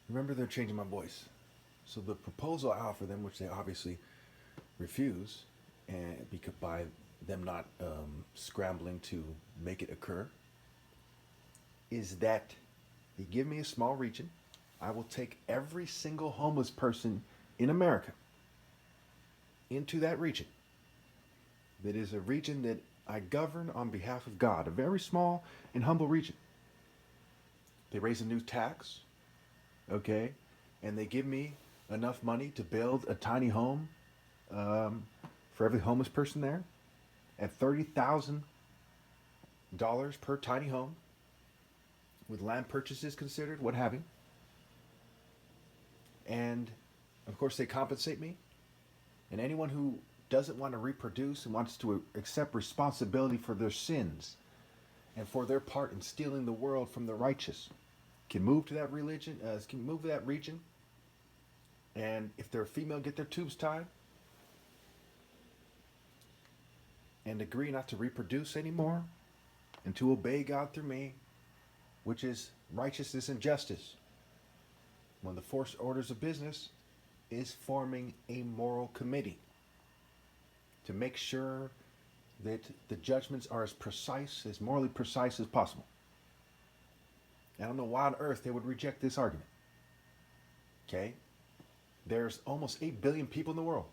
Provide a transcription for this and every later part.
Remember, they're changing my voice. So the proposal I offer them, which they obviously refuse, and because by them not scrambling to make it occur, is that they give me a small region. I will take every single homeless person in America into that region. That is a region that I govern on behalf of God, a very small and humble region. They raise a new tax, okay, and they give me enough money to build a tiny home um, for every homeless person there at $30,000 per tiny home, with land purchases considered, what have you. And of course, they compensate me. And anyone who doesn't want to reproduce and wants to accept responsibility for their sins and for their part in stealing the world from the righteous can move to that can move to that region. And if they're a female, get their tubes tied and agree not to reproduce anymore and to obey God through me, which is righteousness and justice. One of the first orders of business is forming a moral committee to make sure that the judgments are as precise, as morally precise as possible. I don't know why on earth they would reject this argument. Okay? There's almost 8 billion people in the world.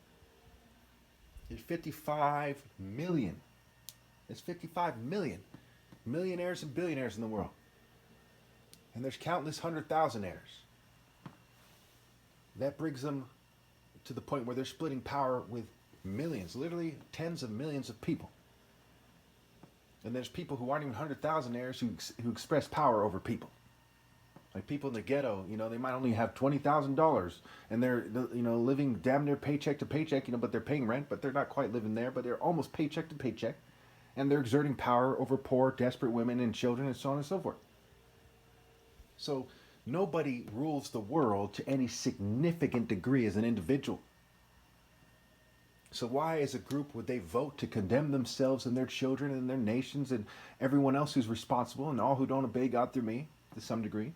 There's 55 million. There's 55 million millionaires and billionaires in the world. And there's countless 100,000aires. That brings them to the point where they're splitting power with millions, literally tens of millions of people. And there's people who aren't even 100,000aires who express power over people. Like people in the ghetto, they might only have $20,000 and they're, living damn near paycheck to paycheck, but they're paying rent, but they're not quite living there, but they're almost paycheck to paycheck. And they're exerting power over poor, desperate women and children and so on and so forth. So nobody rules the world to any significant degree as an individual. So why, as a group, would they vote to condemn themselves and their children and their nations and everyone else who's responsible and all who don't obey God through me to some degree?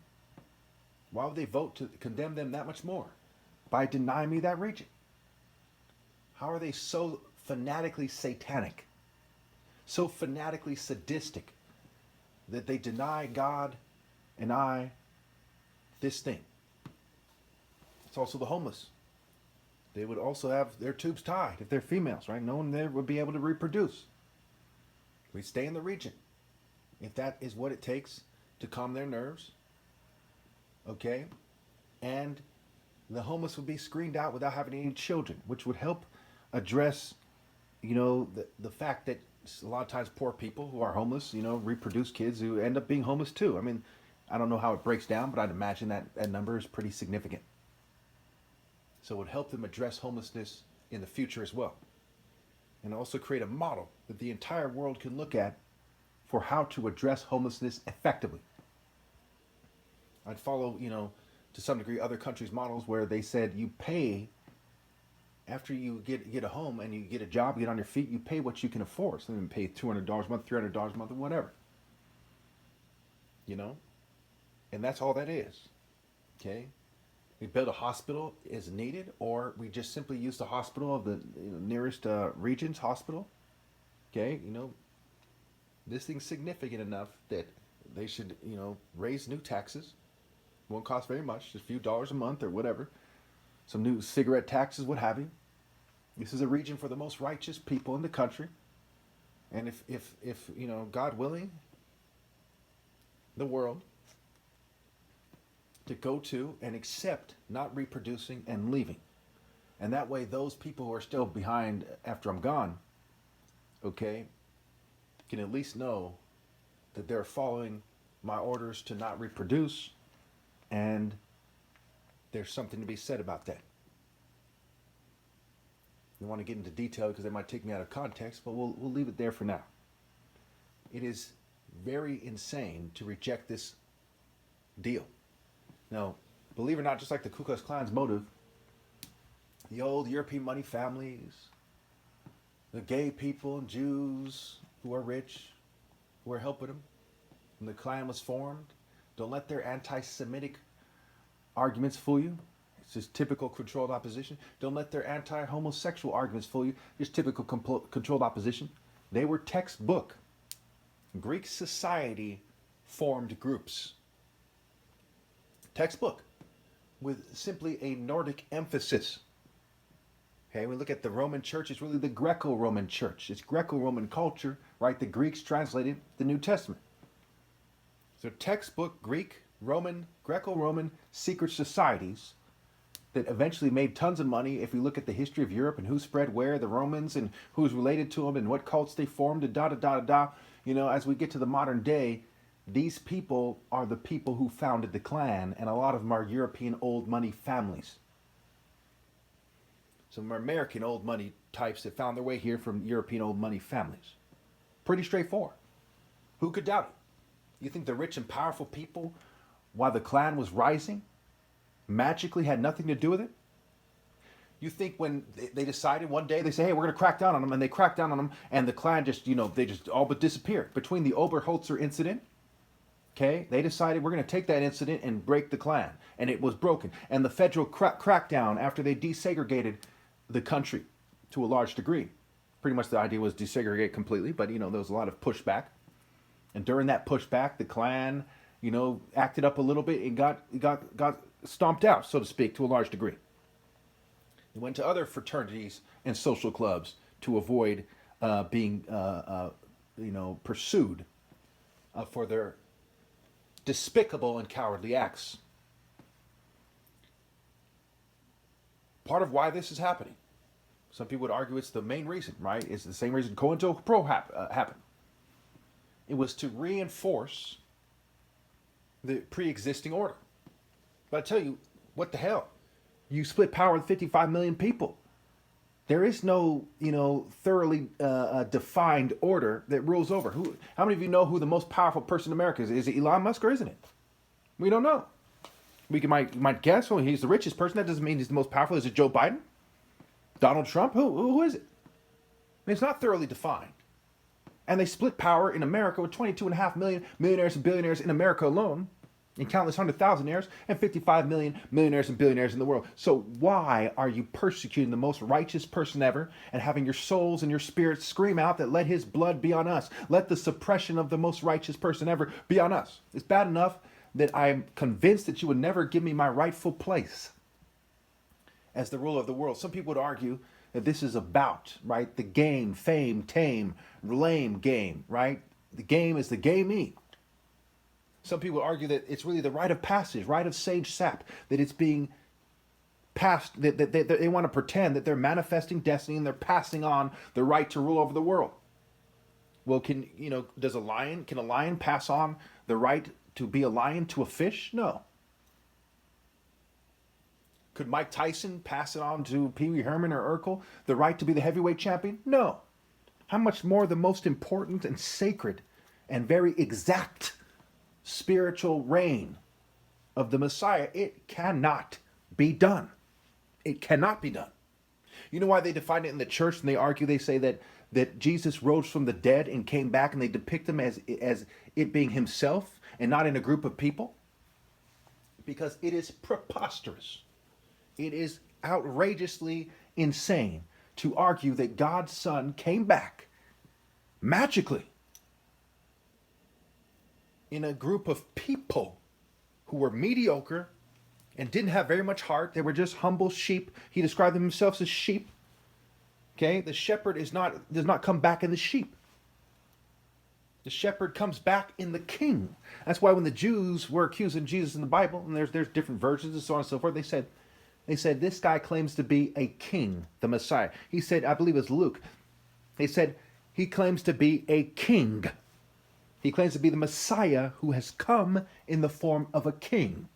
Why would they vote to condemn them that much more? By denying me that region. How are they so fanatically satanic, so fanatically sadistic, that they deny God and I this thing? It's also the homeless. They would also have their tubes tied if they're females, right? No one there would be able to reproduce. We stay in the region. If that is what it takes to calm their nerves, okay? And the homeless would be screened out without having any children, which would help address, the fact that a lot of times poor people who are homeless, reproduce kids who end up being homeless too. I mean, I don't know how it breaks down, but I'd imagine that number is pretty significant. So it would help them address homelessness in the future as well. And also create a model that the entire world can look at for how to address homelessness effectively. I'd follow, to some degree, other countries' models where they said you pay after you get a home and you get a job, get on your feet, you pay what you can afford. So you pay $200 a month, $300 a month, or whatever. And that's all that is. Okay? We build a hospital as needed, or we just simply use the hospital of the nearest region's hospital. Okay? This thing's significant enough that they should, raise new taxes. Won't cost very much, just a few dollars a month or whatever. Some new cigarette taxes, what have you. This is a region for the most righteous people in the country. And if God willing, the world to go to and accept not reproducing and leaving. And that way those people who are still behind after I'm gone, okay, can at least know that they're following my orders to not reproduce, and there's something to be said about that. I want to get into detail because they might take me out of context, but we'll leave it there for now. It is very insane to reject this deal. Now, believe it or not, just like the Ku Klux Klan's motive, the old European money families, the gay people and Jews who are rich, who are helping them when the Klan was formed, don't let their anti-Semitic arguments fool you. It's just typical controlled opposition. Don't let their anti-homosexual arguments fool you. Just typical controlled opposition. They were textbook. Greek society formed groups. Textbook. With simply a Nordic emphasis. Okay, we look at the Roman church, it's really the Greco-Roman church. It's Greco-Roman culture, right? The Greeks translated the New Testament. So textbook Greek, Roman, Greco-Roman secret societies that eventually made tons of money. If you look at the history of Europe and who spread where, the Romans, and who's related to them and what cults they formed, and da da da da da. You know, as we get to the modern day, these people are the people who founded the clan, and a lot of them are European old money families. Some American old money types that found their way here from European old money families. Pretty straightforward. Who could doubt it? You think the rich and powerful people, while the clan was rising, magically had nothing to do with it? You think when they decided one day, they say, hey, we're going to crack down on them, and they cracked down on them, and the clan just, they just all but disappeared. Between the Oberholzer incident, okay, they decided we're going to take that incident and break the clan, and it was broken. And the federal crackdown after they desegregated the country to a large degree. Pretty much the idea was desegregate completely, but there was a lot of pushback. And during that pushback, the Klan, acted up a little bit and got stomped out, so to speak, to a large degree. They went to other fraternities and social clubs to avoid being pursued for their despicable and cowardly acts. Part of why this is happening, some people would argue it's the main reason, right? It's the same reason COINTELPRO happened. It was to reinforce the pre-existing order. But I tell you, what the hell? You split power with 55 million people. There is no, thoroughly defined order that rules over. How many of you know who the most powerful person in America is? Is it Elon Musk or isn't it? We don't know. We might guess, he's the richest person. That doesn't mean he's the most powerful. Is it Joe Biden? Donald Trump? Who is it? I mean, it's not thoroughly defined. And they split power in America with 22.5 million millionaires and billionaires in America alone, and countless 100,000 and 55 million millionaires and billionaires in the world. So why are you persecuting the most righteous person ever and having your souls and your spirits scream out that let his blood be on us? Let the suppression of the most righteous person ever be on us. It's bad enough that I'm convinced that you would never give me my rightful place as the ruler of the world. Some people would argue that this is about, right, the game, fame, tame, lame game, right? The game is the gamey. Some people argue that it's really the rite of passage, rite of sage sap, that it's being passed, that they want to pretend that they're manifesting destiny and they're passing on the right to rule over the world. Well, can a lion pass on the right to be a lion to a fish? No. Could Mike Tyson pass it on to Pee Wee Herman or Urkel, the right to be the heavyweight champion? No. How much more the most important and sacred and very exact spiritual reign of the Messiah? It cannot be done. It cannot be done. You know why they define it in the church and they argue, they say that Jesus rose from the dead and came back, and they depict him as it being himself and not in a group of people? Because it is preposterous. It is outrageously insane to argue that God's Son came back magically in a group of people who were mediocre and didn't have very much heart. They were just humble sheep. He described themselves as sheep. Okay, the shepherd does not come back in the sheep. The shepherd comes back in the king. That's why when the Jews were accusing Jesus in the Bible, and there's different versions and so on and so forth, they said this guy claims to be a king, the Messiah. He said, I believe it's Luke. They said he claims to be a king. He claims to be the Messiah who has come in the form of a king.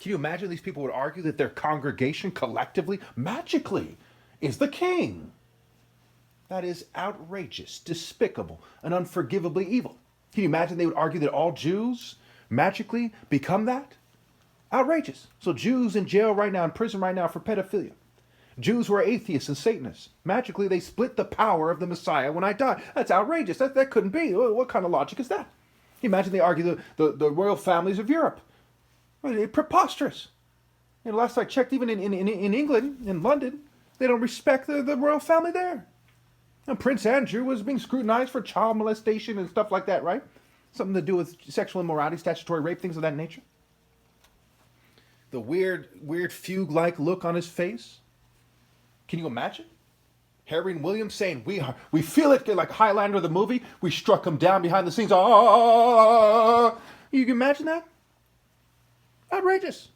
Can you imagine these people would argue that their congregation collectively, magically, is the king? That is outrageous, despicable, and unforgivably evil. Can you imagine they would argue that all Jews magically become that? Outrageous. So Jews in jail right now, in prison right now for pedophilia. Jews who are atheists and Satanists. Magically, they split the power of the Messiah when I die. That's outrageous. That couldn't be. What kind of logic is that? Can you imagine they argue the royal families of Europe? Preposterous. And last I checked, even in England, in London, they don't respect the royal family there. And Prince Andrew was being scrutinized for child molestation and stuff like that, right? Something to do with sexual immorality, statutory rape, things of that nature. The weird fugue-like look on his face. Can you imagine? Harry and William saying, we feel it like Highlander the movie. We struck him down behind the scenes. Ah! You can imagine that? Outrageous.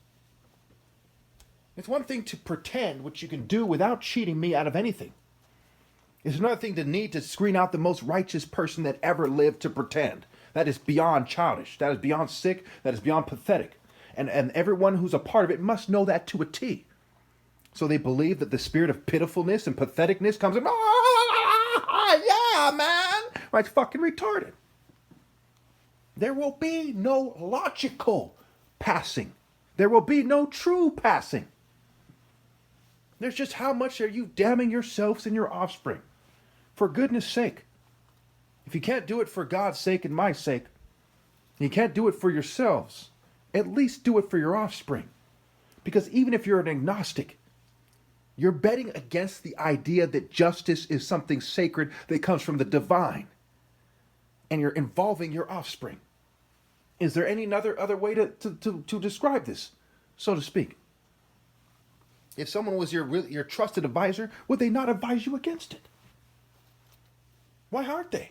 It's one thing to pretend, which you can do without cheating me out of anything. It's another thing to need to screen out the most righteous person that ever lived to pretend. That is beyond childish. That is beyond sick. That is beyond pathetic. And everyone who's a part of it must know that to a T. So they believe that the spirit of pitifulness and patheticness comes in. Yeah, man. Right? It's fucking retarded. There will be no logical passing. There will be no true passing. There's just how much are you damning yourselves and your offspring? For goodness sake. If you can't do it for God's sake and my sake, you can't do it for yourselves, at least do it for your offspring. Because even if you're an agnostic, you're betting against the idea that justice is something sacred that comes from the divine. And you're involving your offspring. Is there any other way to describe this, so to speak? If someone was your trusted advisor, would they not advise you against it? Why aren't they?